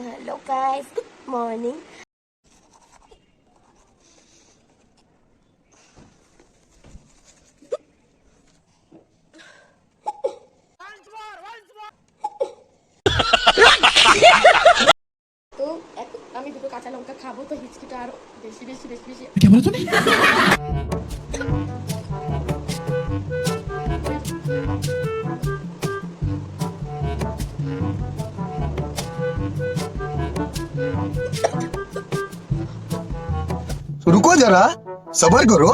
Hello guys, good morning. তো এখন আমি দুটো কাঁচা লঙ্কা খাবো, তো হিচকিটা আরো বেশি বেশি বেশি বেশি क्या बोला तूने? रुको जरा सबर करो।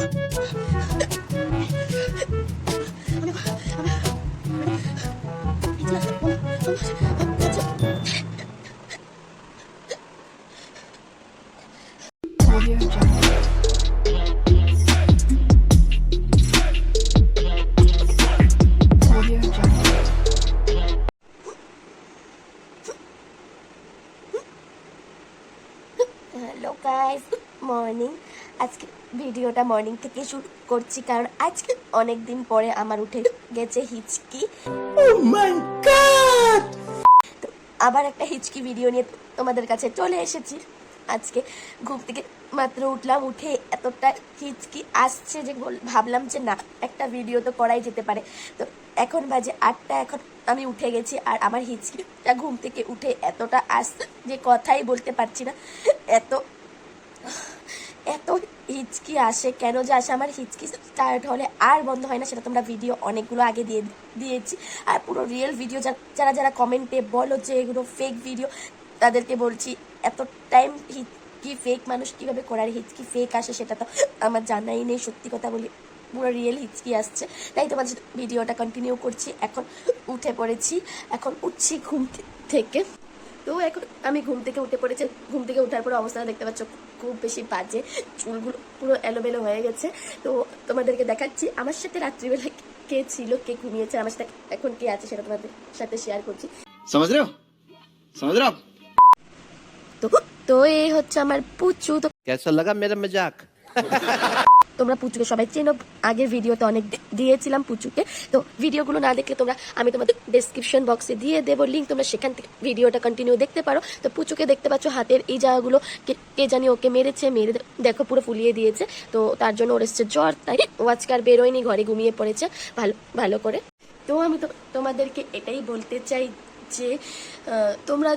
Hello guys, good morning. আজকে ভিডিওটা মর্নিং থেকে শুরু করছি, কারণ আজকে অনেক দিন পরে আমার উঠে গেছে হিচকি। তো আবার একটা হিচকি ভিডিও নিয়ে তোমাদের কাছে চলে এসেছি। আজকে ঘুম থেকে মাত্র উঠলাম, উঠে এতটা হিচকি আসছে যে ভাবলাম যে না, একটা ভিডিও তো করাই যেতে পারে। তো এখন বাজে 8টা, এখন আমি উঠে গেছি আর আমার হিচকিটা ঘুম থেকে উঠে এতটা আসছে যে কথাই বলতে পারছি না। এত এত হিচকি আসে, কেন যে আসে, আমার হিচকি স্টার্ট হলে আর বন্ধ হয় না। সেটা তোমরা ভিডিও অনেকগুলো আগে দিয়েছি। আর পুরো রিয়েল ভিডিও যারা যারা কমেন্টে বলো যে এগুলো ফেক ভিডিও, তাদেরকে বলছি এত টাইম হিচকি ফেক মানুষ কীভাবে করার হিচকি ফেক আসে সেটা তো আমার জানাই নেই। সত্যি কথা বলি, পুরো রিয়েল হিচকি আসছে, তাই তোমাদের ভিডিওটা কন্টিনিউ করছি। এখন উঠে পড়েছি, এখন উঠছি ঘুম থেকে। তো এখন আমি ঘুম থেকে উঠে পড়েছি। ঘুম থেকে ওঠার পর অবস্থাটা দেখতে পাচ্ছ খুব বেশি বাজে, চুলগুলো পুরো এলোমেলো হয়ে গেছে। তো তোমাদেরকে দেখাচ্ছি আমার সাথে রাত্রিবেলা কে ছিল, কে ঘুমিয়েছে, আমার সাথে এখন কে আছে সেটা তোমাদের সাথে শেয়ার করছি। समझ रहे हो? समझ रहे हो आप? তো তো এই হচ্ছে আমার পুচু। তো कैसा लगा मेरा मजाक? তোমরা পুচুকে সবাই চেনো, আগের ভিডিওতে অনেক দিয়েছিলাম পুচুকে। তো ভিডিওগুলো না দেখলে আমি তোমাদের ডেসক্রিপশন বক্সে দিয়ে দেবো লিঙ্ক, তোমরা সেখান থেকে ভিডিওটা কন্টিনিউ দেখতে পারো। তো পুচুকে দেখতে পাচ্ছ হাতের এই জায়গাগুলো কে জানি ওকে মেরে দেখো পুরো ফুলিয়ে দিয়েছে। তো তার জন্য ওর এসছে জ্বর, তাই ও আজকে আর বেরোয়নি, ঘরে ঘুমিয়ে পড়েছে ভালো ভালো করে। তো আমি তোমাদেরকে এটাই বলতে চাই যে তোমরা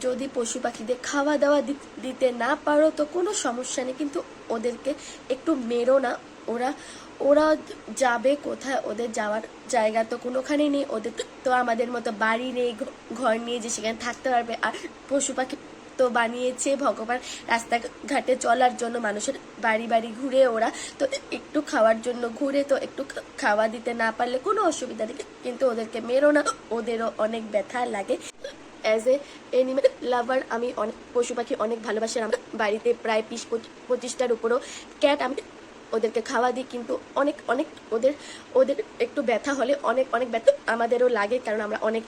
যদি পশু পাখিদের খাওয়া দাওয়া দিতে না পারো তো কোনো সমস্যা নেই, কিন্তু ওদেরকে একটু মেরো না। ওরা ওরা যাবে কোথায়? ওদের যাওয়ার জায়গা তো কোনোখানেই নেই। ওদের তো আমাদের মতো বাড়ি নেই, ঘর নিয়ে যে সেখানে থাকতে পারবে। আর পশু পাখি তো বানিয়েছে ভগবান রাস্তাঘাটে চলার জন্য, মানুষের বাড়ি বাড়ি ঘুরে ওরা তো একটু খাওয়ার জন্য ঘুরে। তো একটু খাওয়া দিতে না পারলে কোনো অসুবিধা নেই, কিন্তু ওদেরকে মেরো না, ওদেরও অনেক ব্যথা লাগে। অ্যাজ এ এনিম্যাল লাভার আমি অনেক পশু পাখি অনেক ভালোবাসি। আমার বাড়িতে প্রায় 20-25টার উপরও ক্যাট, আমি ওদেরকে খাওয়া দিই, কিন্তু অনেক অনেক ওদের ওদের একটু ব্যথা হলে অনেক অনেক ব্যথা আমাদেরও লাগে, কারণ আমরা অনেক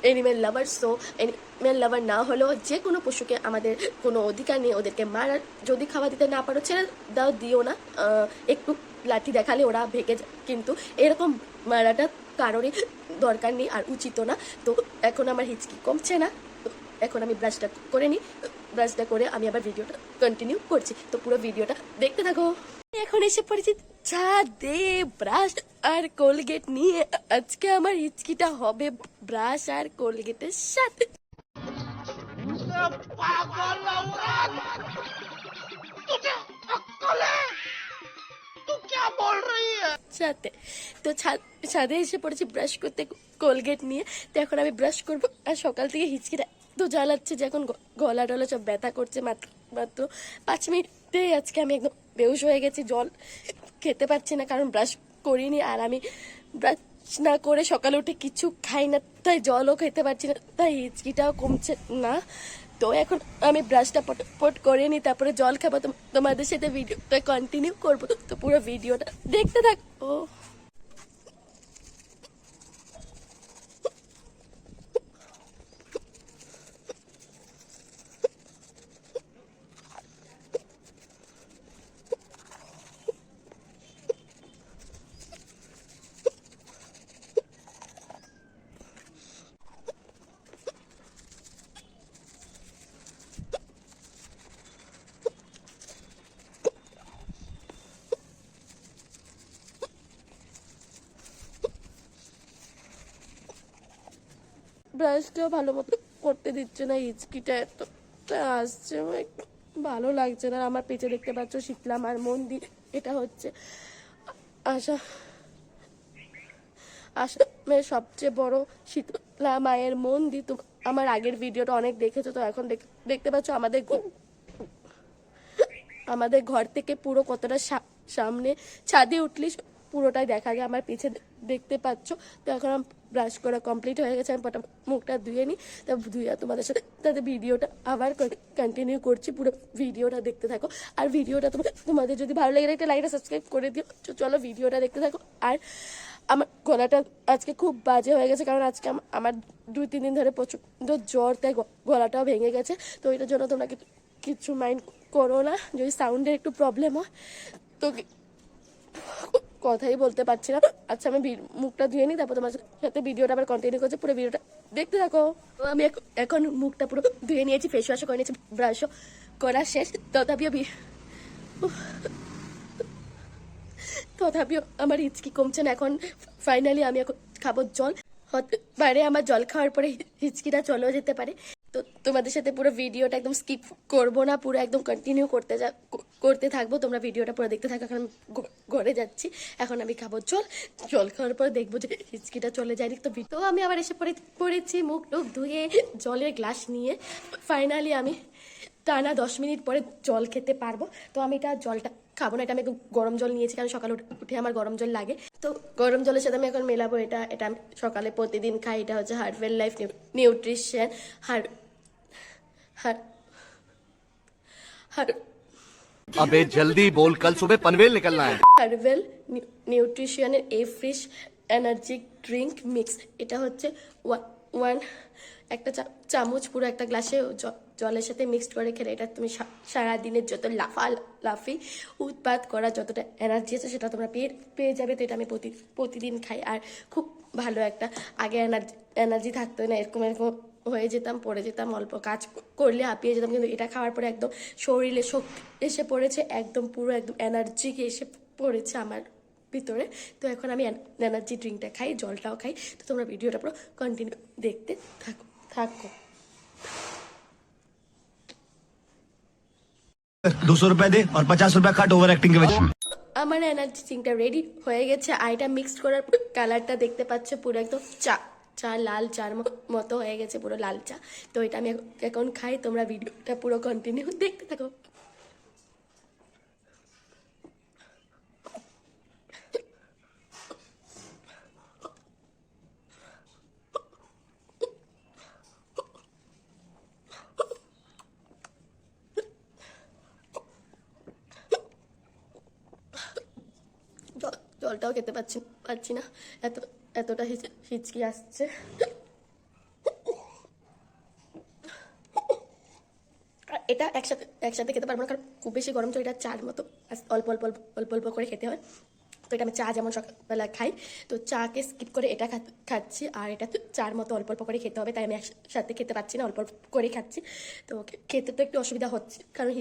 এনিম্যাল লাভার। সো এনিম্যাল লাভার না হলেও যে কোনো পশুকে আমাদের কোনো অধিকার নেই ওদেরকে মারার। যদি খাওয়া দিতে না পারো ছেড়ে দাও, দিও না। একটু লাঠি দেখালে ওরা ভেঙে যায়, কিন্তু এরকম মারাটা কারোরই দরকার নেই আর উচিত না। তো এখন আমার হিচকি কমছে না, তো এখন আমি ব্রাশটা করে নিই। ব্রাশটা করে আমি আবার ভিডিওটা কন্টিনিউ করছি, তো পুরো ভিডিওটা দেখতে থাকো। এখন এসে পড়েছি ছাদে ব্রাশ আর কোলগেট নিয়ে। আজকে আমার হিচকিটা হবে ব্রাশ আর কোলগেটের সাথে। সাথে তো ছাদে এসে পড়েছি ব্রাশ করতে কোলগেট নিয়ে। তো এখন আমি ব্রাশ করবো। আর সকাল থেকে হিচকিটা তো জ্বালাচ্ছে যে এখন গলা টলা সব ব্যথা করছে। মাত্র 5 মিনিটে আজকে আমি একদম বেহুশ হয়ে গেছি, জল খেতে পারছি না কারণ ব্রাশ করিনি। আর আমি ব্রাশ না করে সকালে উঠে কিছু খাই না, তাই জলও খেতে পারছি না, তাই হিচকিটাও কমছে না। তো এখন আমি ব্রাশটা পট করে নিই, তারপরে জল খাবো। তোমাদের সাথে ভিডিওটা কন্টিনিউ করবো, তো পুরো ভিডিওটা দেখতে থাকো। ব্রাশটাও ভালো মতো করতে দিচ্ছে না, হিচকিটা এত আসছে, আমার একটু ভালো লাগছে না। আমার পেছনে দেখতে পাচ্ছ শীতলা মার মন্দির, এটা হচ্ছে আসামের সবচেয়ে বড় শীতলা মায়ের মন্দির। তো আমার আগের ভিডিওটা অনেক দেখেছো, তো এখন দেখতে পাচ্ছ আমাদের ঘর থেকে পুরো কতটা সামনে, ছাদে উঠলে পুরোটাই দেখা যায়। আমার পিছে দেখতে পাচ্ছ। তো এখন আমার ব্রাশ করা কমপ্লিট হয়ে গেছে, আমি মুখটা ধুয়ে নিই। তা ধুয়ে তোমাদের সাথে ভিডিওটা আবার কন্টিনিউ করছি, পুরো ভিডিওটা দেখতে থাকো। আর ভিডিওটা তোমাদের যদি ভালো লাগে একটা লাইক সাবস্ক্রাইব করে দিও। চলো ভিডিওটা দেখতে থাকো। আর আমার গলাটা আজকে খুব বাজে হয়ে গেছে, কারণ আজকে আমার 2-3 দিন ধরে প্রচণ্ড জ্বর, তাই গলাটাও ভেঙে গেছে। তো এটার জন্য তোমরা কিছু মাইন্ড করো না যদি সাউন্ডের একটু প্রবলেম হয়। তো কথাই বলতে পারছি না। আচ্ছা, আমি মুখটা ধুয়ে নিই, তারপর তোমার সাথে ভিডিওটা আবার কন্টিনিউ করছি। পুরো ভিডিওটা দেখতে থাকো। তো আমি এখন মুখটা পুরো ধুয়ে নিয়েছি, ফেস ওয়াশও করে নিয়েছি, ব্রাশও করা শেষ। তথাপিও আমার হিচকি কমছে না। এখন ফাইনালি আমি এখন খাবো জল। হতে পারে আমার জল খাওয়ার পরে হিচকিটা চলেও যেতে পারে। তো তোমাদের সাথে পুরো ভিডিওটা একদম স্কিপ করবো না, পুরো একদম কন্টিনিউ করতে থাকবো। তোমরা ভিডিওটা পুরো দেখতে থাকো। এখন আমি ঘরে যাচ্ছি, এখন আমি খাবো জল খাওয়ার পর দেখবো যে হিচকিটা চলে যায়নি। তো আমি আবার এসে পড়েছি মুখ টুক ধুয়ে, জলের গ্লাস নিয়ে। ফাইনালি আমি টানা 10 মিনিট পরে জল খেতে পারবো। তো আমি এটা জলটা খাবো না, এটা আমি গরম জল নিয়েছি, কারণ সকালে উঠে আমার গরম জল লাগে। তো গরম জলের সাথে আমি এখন মেলাবো এটা আমি সকালে প্রতিদিন খাই। এটা হচ্ছে হার্বেল লাইফ নিউট্রিশন अबे जल्दी बोल, कल सुबह पनवेल निकलना है। হার্বেল নিউট্রিশনের a fresh energy drink mix. এটা হচ্ছে একটা চামচ পুরো একটা গ্লাসে জলের সাথে মিক্সড করে খেলে এটা তুমি সারাদিনের যত লাফি উৎপাদ করা যতটা এনার্জি আছে সেটা তোমরা পেয়ে যাবে। তো এটা আমি প্রতিদিন খাই, আর খুব ভালো একটা। আগে এনার্জি থাকতো না, এরকম হয়ে যেতাম, পড়ে যেতাম, অল্প কাজ করলে হাঁপিয়ে যেতাম। কিন্তু এটা খাওয়ার পরে একদম শরীরে শক্তি এসে পড়েছে, একদম পুরো একদম এনার্জি এসে পড়েছে আমার ভিতরে। তো এখন আমি এনার্জি ড্রিঙ্কটা খাই, জলটাও খাই। তো তোমরা ভিডিওটা পুরো কন্টিনিউ দেখতে থাকো। 200 रुपए दे और 50 रुपए काट ओवर एक्टिंग के वजह। আমার এনার্জি ড্রিঙ্কটা রেডি হয়ে গেছে, আর এটা মিক্সড করার কালারটা দেখতে পাচ্ছ পুরো একদম চা লাল চার মতো হয়ে গেছে, পুরো লাল চা। তো এটা আমি এখন খাই, তোমরা ভিডিওটা পুরো কন্টিনিউ দেখতে থাকো। জলটাও খেতে পারছি না, এতটা হিচকি আসছে। এটা একসাথে খেতে পারবো না, কারণ খুব বেশি গরম। তো এটা চার মতো অল্প অল্প অল্প অল্প অল্প করে খেতে হয়। তো এটা আমি চা যেমন সকালবেলা খাই, তো চাকে স্কিপ করে এটা খাচ্ছি। আর এটা চার মতো অল্প অল্প করে খেতে হবে, তাই আমি একসাথে খেতে পারছি না, অল্প অল্প করে খাচ্ছি। তো খেতে তো একটু অসুবিধা হচ্ছে, কারণ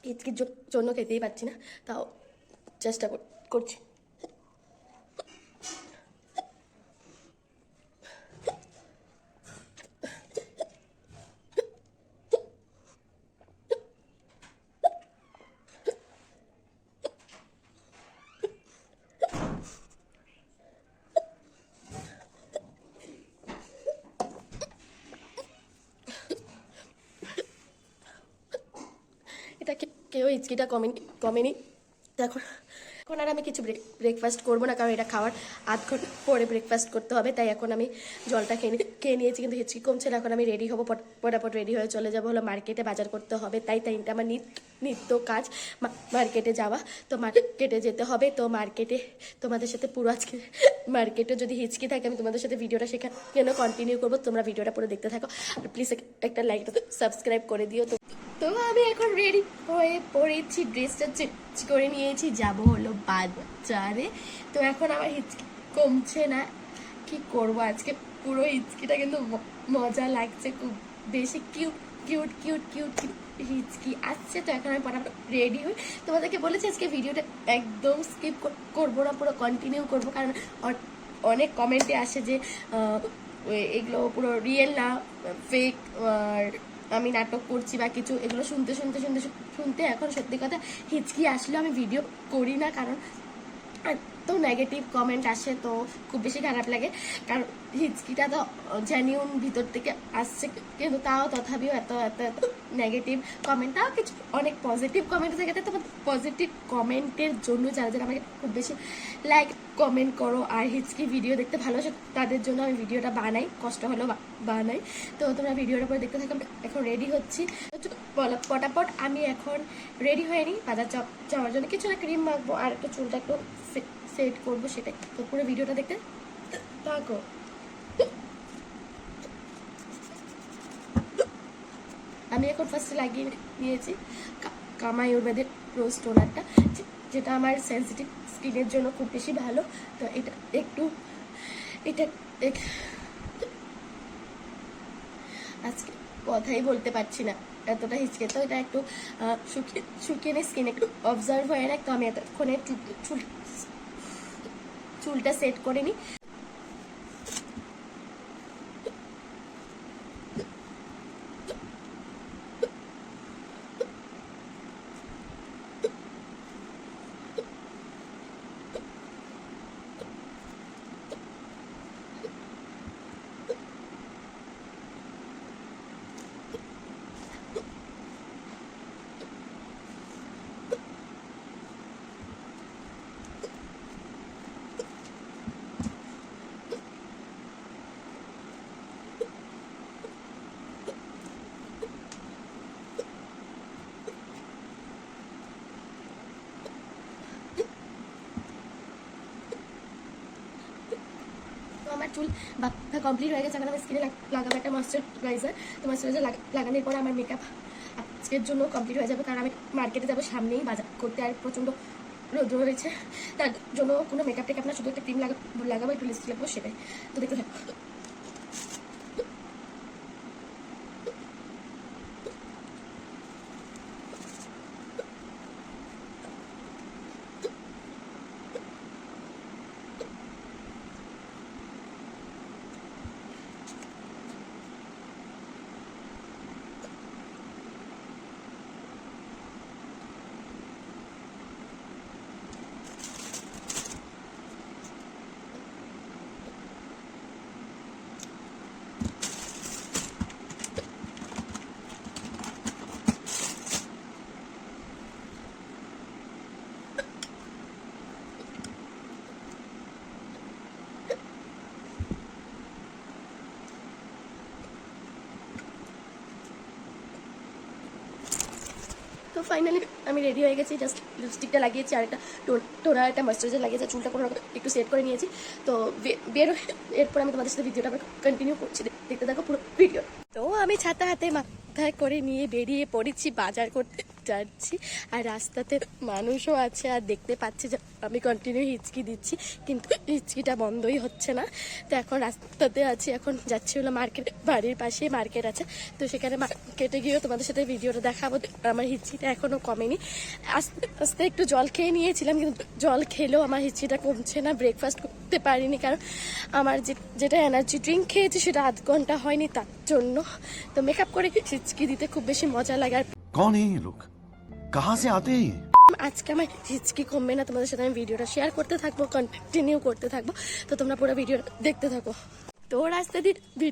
হিচকির জন্য খেতেই পারছি না, তাও চেষ্টা করছি। এটা কেউ হিচকিটা কমেনি। এখন আর আমি কিছু ব্রেকফাস্ট করবো না, কারণ এটা খাওয়ার আধ ঘন্টা পরে ব্রেকফাস্ট করতে হবে। তাই এখন আমি জলটা খেয়ে নিয়েছি, কিন্তু হিচকি কমছে না। এখন আমি রেডি হবো, পটাপট রেডি হয়ে চলে যাবো হলো মার্কেটে, বাজার করতে হবে। তাই আমার নিত্য কাজ মার্কেটে যাওয়া। তো মার্কেটে যেতে হবে। তো মার্কেটে তোমাদের সাথে পুরো আজকে মার্কেটে যদি হিচকি থাকে আমি তোমাদের সাথে ভিডিওটা সেখানে কন্টিনিউ করবো। তোমরা ভিডিওটা পুরো দেখতে থাকো, আর প্লিজ একটা লাইক সাবস্ক্রাইব করে দিও। তো আমি এখন রেডি হয়ে পড়েছি, ড্রেসটা চেঞ্জ করে নিয়েছি, যাব হলো বাজারে। তো এখন আমার হিচকি কমছে না, কি করব আজকে পুরো হিচকিটা কিন্তু মজা লাগছে, খুব বেশি কিউট হিচকি আসছে। তো এখন আমি পটাপট রেডি হই। তোমাদেরকে বলেছি আজকে ভিডিওটা একদম স্কিপ করবো না, পুরো কন্টিনিউ করবো, কারণ অনেক কমেন্টে আসে যে এগুলো পুরো রিয়েল না, ফেক, আর আমি নাটক করছি বা কিছু, এগুলো শুনতে শুনতে শুনতে শুনতে এখন সত্যি কথা হিচকি আসলেও আমি ভিডিও করি না, কারণ তো নেগেটিভ কমেন্ট আসে তো খুব বেশি খারাপ লাগে। কারণ হিচকিটা তো জেনিউন ভিতর থেকে আসছে, কিন্তু তাও তথাপিও এত এত এত নেগেটিভ কমেন্ট, তাও কিছু অনেক পজিটিভ কমেন্ট থাকে। তো পজিটিভ কমেন্টের জন্য যারা যারা আমাকে খুব বেশি লাইক কমেন্ট করো আর হিচকি ভিডিও দেখতে ভালোবাসো, তাদের জন্য আমি ভিডিওটা বানাই, কষ্ট হলেও বানাই। তো তোমরা ভিডিওটা পরে দেখতে থাকো। এখন রেডি হচ্ছি পটাপট। আমি এখন রেডি হয়ে নিই বাজার যাওয়ার জন্য, কিছু না ক্রিম মাখবো আর একটু চুলটা একটু সেট করবো, সেটাই। তো পুরো ভিডিওটা দেখতে থাকো। আমি এখন ফার্স্টে লাগিয়ে নিয়েছি কামাই উর্বেদের রোজ টোনারটা, যেটা আমার সেন্সিটিভ স্কিনের জন্য খুব বেশি ভালো। তো এটা আজকে কথাই বলতে পারছি না, এতটা হিচকে। তো এটা একটু শুকিয়ে নিয়ে স্কিন একটু অবজার্ভ হয়ে না। তো আমি এতক্ষণে চুলটা সেট করে নিই। আমার চুল বাঁধা কমপ্লিট হয়ে গেছে। এখন আমি স্কিনে লাগাবো একটা ময়শ্চারাইজার। তো ময়শ্চারাইজার লাগানোর পর আমার মেকআপ আজকের জন্য কমপ্লিট হয়ে যাবে, কারণ আমি মার্কেটে যাবো সামনেই বাজার করতে, আর প্রচণ্ড রোদ রয়েছে, তার জন্য কোনো মেকআপ টেকআপ না, শুধু একটা ক্রিম লাগাবো, একটু লিপস্টিক লাগবো, সেটাই। তো দেখতে থাকো। তো ফাইনালি আমি রেডি হয়ে গেছি, জাস্ট লিপস্টিকটা লাগিয়েছি আর একটা টোনার একটা ময়েশ্চারাইজার লাগিয়েছি, চুলটা কোনো একটু সেট করে নিয়েছি। তো বের এরপর আমি তোমাদের সাথে ভিডিওটা কন্টিনিউ করছি, দেখতে থাকো পুরো ভিডিও। তো আমি ছাতা হাতে মাথায় করে নিয়ে বেরিয়ে পড়েছি, বাজার করতে যাচ্ছি। আর রাস্তাতে মানুষও আছে, আর দেখতে পাচ্ছি যে আমি কন্টিনিউ হিচকি দিচ্ছি, কিন্তু হিচকিটা বন্ধই হচ্ছে না। তো এখন রাস্তাতে আছি, এখন যাচ্ছি হলো মার্কেট, বাড়ির পাশেই মার্কেট আছে। তো সেখানে মার্কেটে গিয়েও তোমাদের সাথে ভিডিওটা দেখাবো। আমার হিচকিটা এখনও কমেনি। আস্তে আস্তে একটু জল খেয়ে নিয়েছিলাম, কিন্তু জল খেলেও আমার হিচকিটা কমছে না। ব্রেকফাস্ট করতে পারিনি, কারণ আমার যেটা এনার্জি ড্রিঙ্ক খেয়েছি সেটা আধ ঘন্টা হয়নি, তার জন্য। তো মেকআপ করে হিচকি দিতে খুব বেশি মজা লাগে। আর कौन है ये लोग, कहाँ से आते हैं ये? আজকে আমার হিচকি কমবে না, তোমাদের সাথে আমি ভিডিওটা শেয়ার করতে থাকবো, কন্টিনিউ করতে থাকবো। তো তোমরা পুরো ভিডিও দেখতে থাকো। তো রাস্তা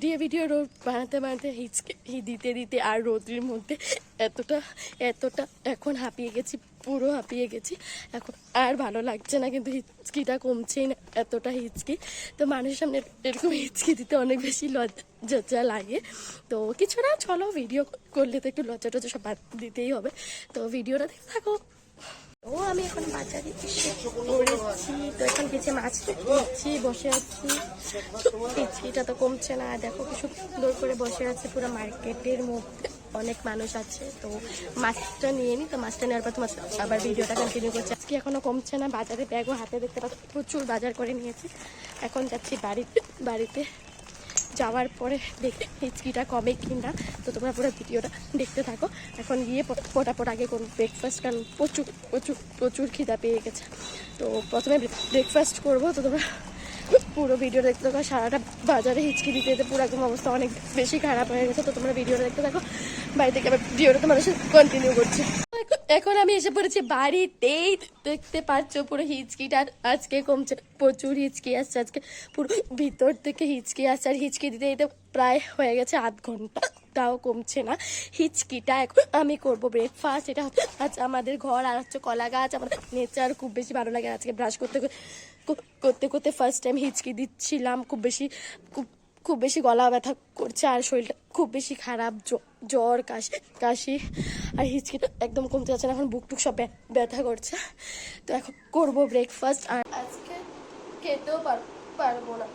দিয়ে ভিডিও রোদ বানাতে হিচকি দিতে দিতে আর রোদের মধ্যে এতটা এখন হাঁপিয়ে গেছি, পুরো হাঁপিয়ে গেছি। এখন আর ভালো লাগছে না, কিন্তু হিচকিটা কমছেই না, এতটা হিচকি। তো মানুষের সামনে এরকম হিচকি দিতে অনেক বেশি লজ্জা লাগে। তো কিছু না, চলো, ভিডিও করলে তো একটু লজ্জা টজ্জা সব বাদ দিতেই হবে। তো ভিডিওটা দেখতে থাকো। তো আমি এখন বাজারে এসে পড়েছি। তো এখন কিছু মাছ নিচ্ছি, বসে আছি। হিচকিটা তো কমছে না, দেখো কি সুন্দর করে বসে আছে পুরো মার্কেটের মধ্যে, অনেক মানুষ আছে। তো মাছটা নিয়ে নিই, তো মাছটা নেওয়ার পর তোমার আবার ভিডিওটা কন্টিনিউ করছি। আজকে এখনো কমছে না, বাজারে ব্যাগও হাতে দেখতে পাচ্ছি, প্রচুর বাজার করে নিয়েছি। এখন যাচ্ছি বাড়িতে যাওয়ার পরে দেখতে হিচকিটা কমে কিনা। তো তোমরা পুরো ভিডিওটা দেখতে থাকো। এখন গিয়ে পটাপট আগে করুন ব্রেকফাস্ট, কারণ প্রচুর প্রচুর প্রচুর খিদা পেয়ে গেছে। তো প্রথমে ব্রেকফাস্ট করবো, তো তোমরা পুরো ভিডিও দেখতে থাকো। সারাটা বাজারে হিচকি দিতে দিতে পুরো একদম অবস্থা অনেক বেশি খারাপ হয়ে গেছে। তো তোমরা ভিডিওটা দেখতে থাকো, বাড়ি থেকে আবার ভিডিওটা তোমাদের সাথে কন্টিনিউ করছি। এখন আমি এসে পড়েছি বাড়িতেই, দেখতে পাচ্ছ পুরো হিচকিটা আজকে কমছে, প্রচুর হিচকি আসছে আজকে, পুরো ভিতর থেকে হিচকি আসছে। আর হিচকি দিতে দিতে প্রায় হয়ে গেছে আধ ঘন্টা, তাও কমছে না হিচকিটা। এখন আমি করবো ব্রেকফাস্ট। এটা হচ্ছে আজ আমাদের ঘর, আর হচ্ছে কলা গাছ। আমার নেচার খুব বেশি ভালো লাগে। আজকে ব্রাশ করতে করতে করতে ফার্স্ট টাইম হিচকি দিচ্ছিলাম। খুব বেশি গলা ব্যথা করছে, আর শরীরটা খুব বেশি খারাপ, জ্বর কাশি আর হিচকিটা একদম কমতে যাচ্ছে না। এখন বুক টুক সব ব্যথা করছে। তো এখন করবো ব্রেকফাস্ট, আর আজকে খেতেও পারবো না।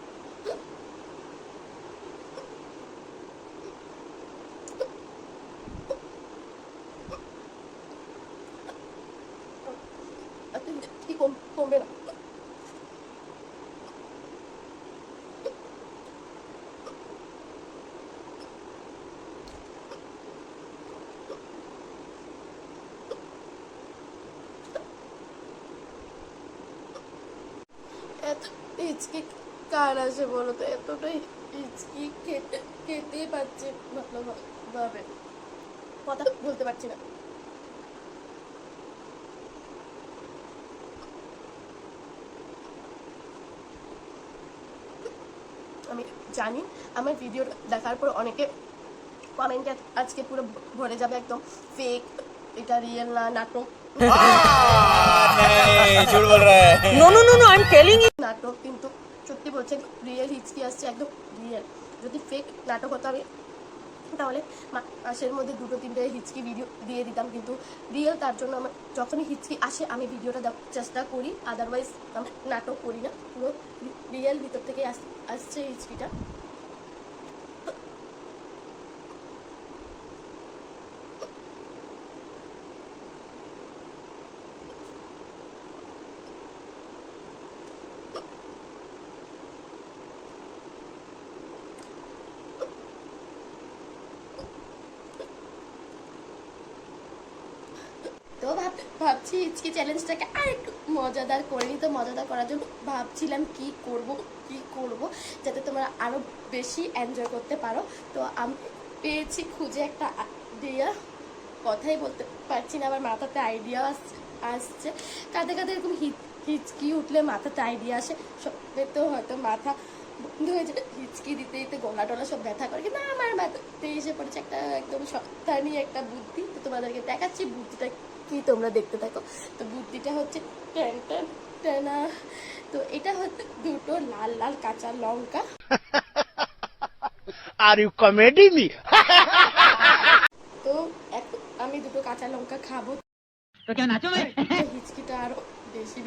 কি কমবে না। এত হিচকি কার আসে বলো তো? এতটাই হিচকি খেতেই পারছি ভালোভাবে, কথা বলতে পারছি না। আমি জানি আমার ভিডিও দেখার পর অনেকে কমেন্টে আজকে পুরো ভরে যাবে একদম ফেক, এটা রিয়েল না, নাটক। झूठ बोल रहा है। No no no no I am telling you. নাটক, কিন্তু সত্যি বলছে রিয়েল হিচকি আসছে, একদম রিয়েল। যদি ফেক নাটক হতো আমি তাহলে মাসের মধ্যে 2-3টে হিচকি ভিডিও দিয়ে দিতাম, কিন্তু রিয়েল, তার জন্য আমার যখনই হিচকি আসে আমি ভিডিওটা দেওয়ার চেষ্টা করি। আদারওয়াইজ আমি নাটক করি না, পুরো রিয়েল ভিতর থেকে আসছে হিচকিটা। তো ভাবছি হিচকি চ্যালেঞ্জটাকে আর একটু মজাদার করে নিই। তো মজাদার করার জন্য ভাবছিলাম কি করব যাতে তোমরা আরো বেশি এনজয় করতে পারো। তো আমি পেয়েছি খুঁজে একটা আইডিয়া, কথাই বলতে পারছি না, আমার মাথাতে আইডিয়া আসছে। কাঁদে এরকম হিচকি উঠলে মাথাতে আইডিয়া আসে, সবে তো হয়তো মাথা বন্ধ হয়ে যায়, হিচকি দিতে দিতে গলা টলা সব ব্যথা করে, কিন্তু আমার মাথাতে এসে পড়েছে একটা একদম সপ্তাহে একটা বুদ্ধি। তো তোমাদেরকে দেখাচ্ছি বুদ্ধিটা কি, তোমরা দেখতে থাকো। তো বুদ্ধিটা হচ্ছে টেনা। তো এটা হচ্ছে 2টো লাল লাল কাঁচা লঙ্কা। Are you comedy me? তো এখন আমি 2টো কাঁচা লঙ্কা খাবো, तो क्या नाचो मैं? হিচকিটা আরো বেশি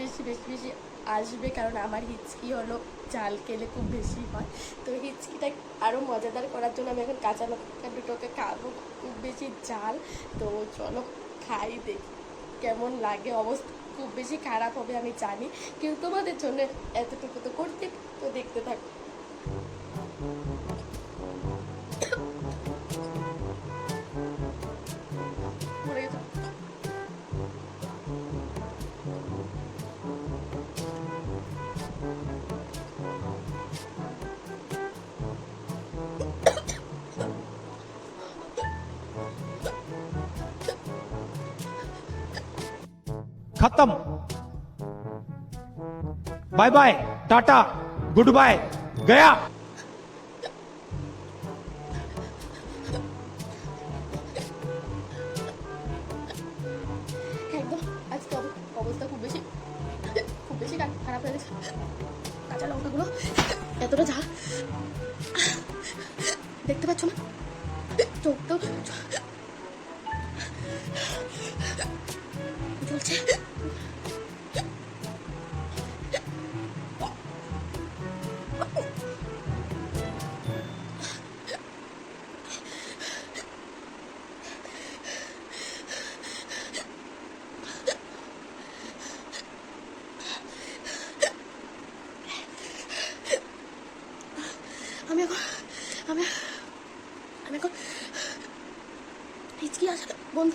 আসবে, কারণ আমার হিচকি হলো ঝাল খেলে খুব বেশি হয়। তো হিচকিটা আরো মজাদার করার জন্য আমি এখন কাঁচা লঙ্কা 2টোকে খাবো, খুব বেশি ঝাল। তো চলো খাই, দেখি কেমন লাগে। অবস্থা খুব বেশি খারাপ হবে আমি জানি, কিন্তু তোমাদের জন্য এতটুকু তো করতে, তো দেখতে থাকো। পড়ে গেছে। खत्म। Bye bye, tata, goodbye, गया। একদম আজকে অবস্থা খুব বেশি খারাপ হয়ে গেছে। কাঁচা লঙ্কাগুলো এতটা ঝাল, দেখতে পাচ্ছ না? চোখটাও চলছে। আমি এখন হিচকি আসা বন্ধ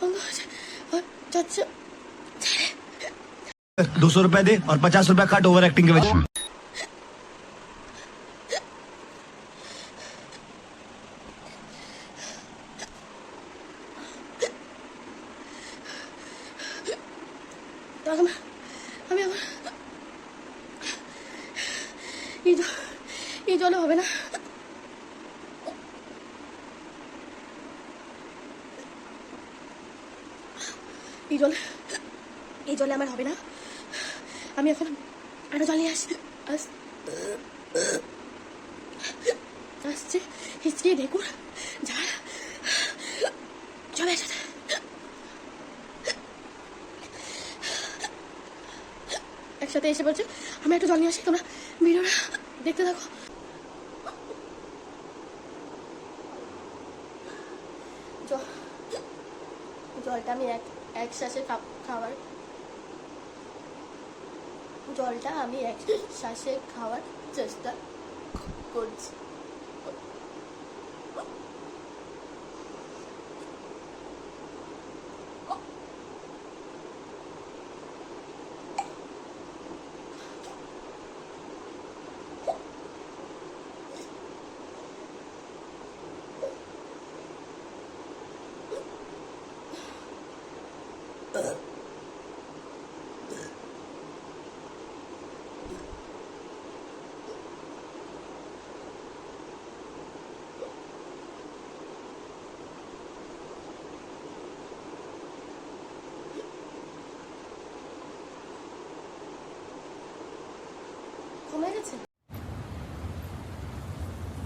হয়েছে যাচ্ছে। 200 रुपए दे और 50 रुपए कट ओवर एक्टिंग के वजह। জলে হবে না। এই জলে আমার হবে না। আমি এখন আরো জল নিয়ে আসছে হিচকি ঢেকুর ঝাড় চলে আসে। একসাথে এসে বলছে আমি একটু জল নিয়ে আসি, তোমরা ভিডিওটা দেখতে থাকো। জলটা আমি এক শ্বাসে খাওয়ার চেষ্টা করছি।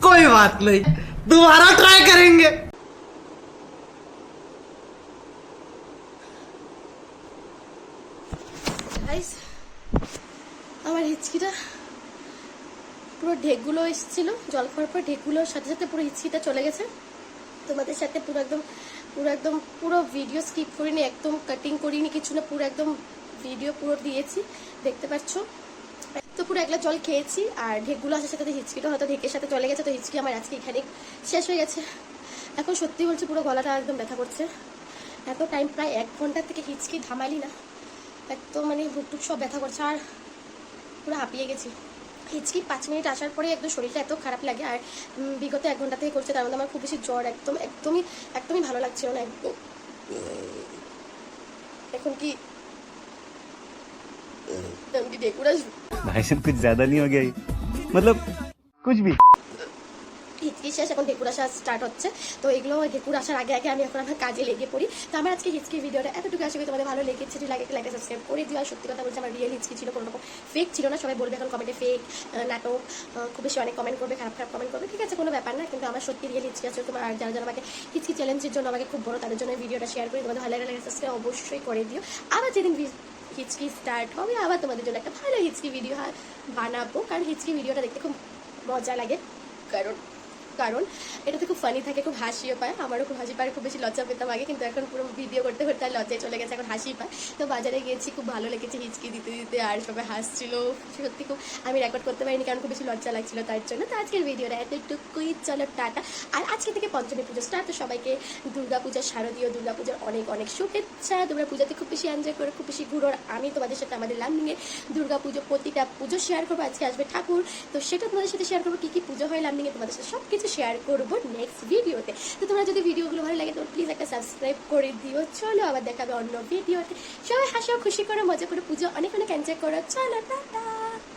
कोई बात नहीं, दोबारा ट्राई करेंगे। গাইস আমার হিচকিটা পুরো ঢেকগুলো এসেছিল, জল খাওয়ার পর ঢেকগুলোর সাথে সাথে পুরো হিচকিটা চলে গেছে। তোমাদের সাথে পুরো ভিডিও স্কিপ করিনি, একদম কাটিং করিনি কিছু না, পুরো একদম ভিডিও পুরো দিয়েছি, দেখতে পাচ্ছ। তো পুরো এক গ্লাস জল খেয়েছি আর ঢেকগুলো আসার সাথে হিচকিটা হয়তো ঢেকের সাথে চলে গেছে। তো হিচকি আমার আজকে এখানে শেষ হয়ে গেছে। এখন সত্যি বলছি পুরো গলাটা একদম ব্যথা করছে। এত টাইম প্রায় 1 ঘন্টা থেকে হিচকি থামালি না, একদম মানে বুকটুক সব ব্যথা করছে আর পুরো হাঁপিয়ে গেছি। হিচকি 5 মিনিট আসার পরে একদম শরীরটা এত খারাপ লাগে। আর বিগত 1 ঘন্টা থেকে করছে, তার মধ্যে আমার খুব বেশি জ্বর, একদমই ভালো লাগছিল না একদম। এখন কি ঢেকুর আসবে? भाई साहब कुछ ज्यादा नहीं हो गया ये? मतलब कुछ भी। হিচকি শেষ, এখন ঢেকুর আসা স্টার্ট হচ্ছে। তো এগুলো ঢেকুর আসার আগে আমি এখন আমার কাজে লেগে পড়ি। তো আমার আজকে হিচকি ভিডিওটা এতটুকু, আশা করি তোমাদের ভালো লেগেছে। যদি লাগে লাইক সাবস্ক্রাইব করে দিও। আর সত্যি কথা বলছি আমার রিয়েল হিচকি ছিল, কোনো রকম ফেক ছিল না। সবাই বলবে এখন কমেন্টে ফেক, নাটক, খুব বেশি অনেক কমেন্ট করবে, খারাপ কমেন্ট করবে, ঠিক আছে কোনো ব্যাপার না। কিন্তু আমার সত্যি রিয়েল হিচকি আছে। তোমার আর যারা আমাকে হিচকি চ্যালেঞ্জের জন্য আমাকে খুব বড়, তাদের জন্য ভিডিওটা শেয়ার করি। তোমাদের ভালো লাগে সাবস্ক্রাইব অবশ্যই করে দিও। আবার যেদিন হিচকি স্টার্ট হবে আবার তোমাদের জন্য একটা ভালো হিচকি ভিডিও বানাবো, কারণ হিচকি ভিডিওটা দেখতে খুব মজা লাগে। কারণ এটাতে খুব ফানি থাকে, খুব হাসিও পায়, আমারও খুব হাসি পায়। খুব বেশি লজ্জা পেতাম আগে, কিন্তু এখন পুরো ভিডিও করতে করতে আর লজ্জায় চলে গেছে, এখন হাসি পায়। তো বাজারে গিয়েছি, খুব ভালো লেগেছে হিচকি দিতে আর সবাই হাসছিল। সত্যি খুব, আমি রেকর্ড করতে পারিনি কারণ খুব বেশি লজ্জা লাগছিল তার জন্য। তো আজকের ভিডিওটা এতটুকুই, চলো টাটা। আর আজকে থেকে পঞ্চমী পুজো স্টার্ট। তো সবাইকে দুর্গাপূজার, শারদীয় দুর্গাপূজার অনেক শুভেচ্ছা। দুর্গাপূজাতে খুব বেশি এনজয় করে, খুব বেশি ঘুরো। আমি তোমাদের সাথে আমাদের লামডিংয়ের দুর্গাপুজো প্রতিটা পুজো শেয়ার করবো। আজকে আসবে ঠাকুর, তো সেটা তোমাদের সাথে শেয়ার করবো। কী পুজো হয় লামডিংয়ে তোমাদের সাথে সব কিছু শেয়ার করবো নেক্সট ভিডিওতে। তো তোমরা যদি ভিডিওগুলো ভালো লাগে তো প্লিজ একটা সাবস্ক্রাইব করে দিও। চলো আবার দেখাবে অন্য ভিডিওতে। সবাই হাসো, খুশি করো, মজা করে পুজো অনেক এনজয় করো। চলো টাটা।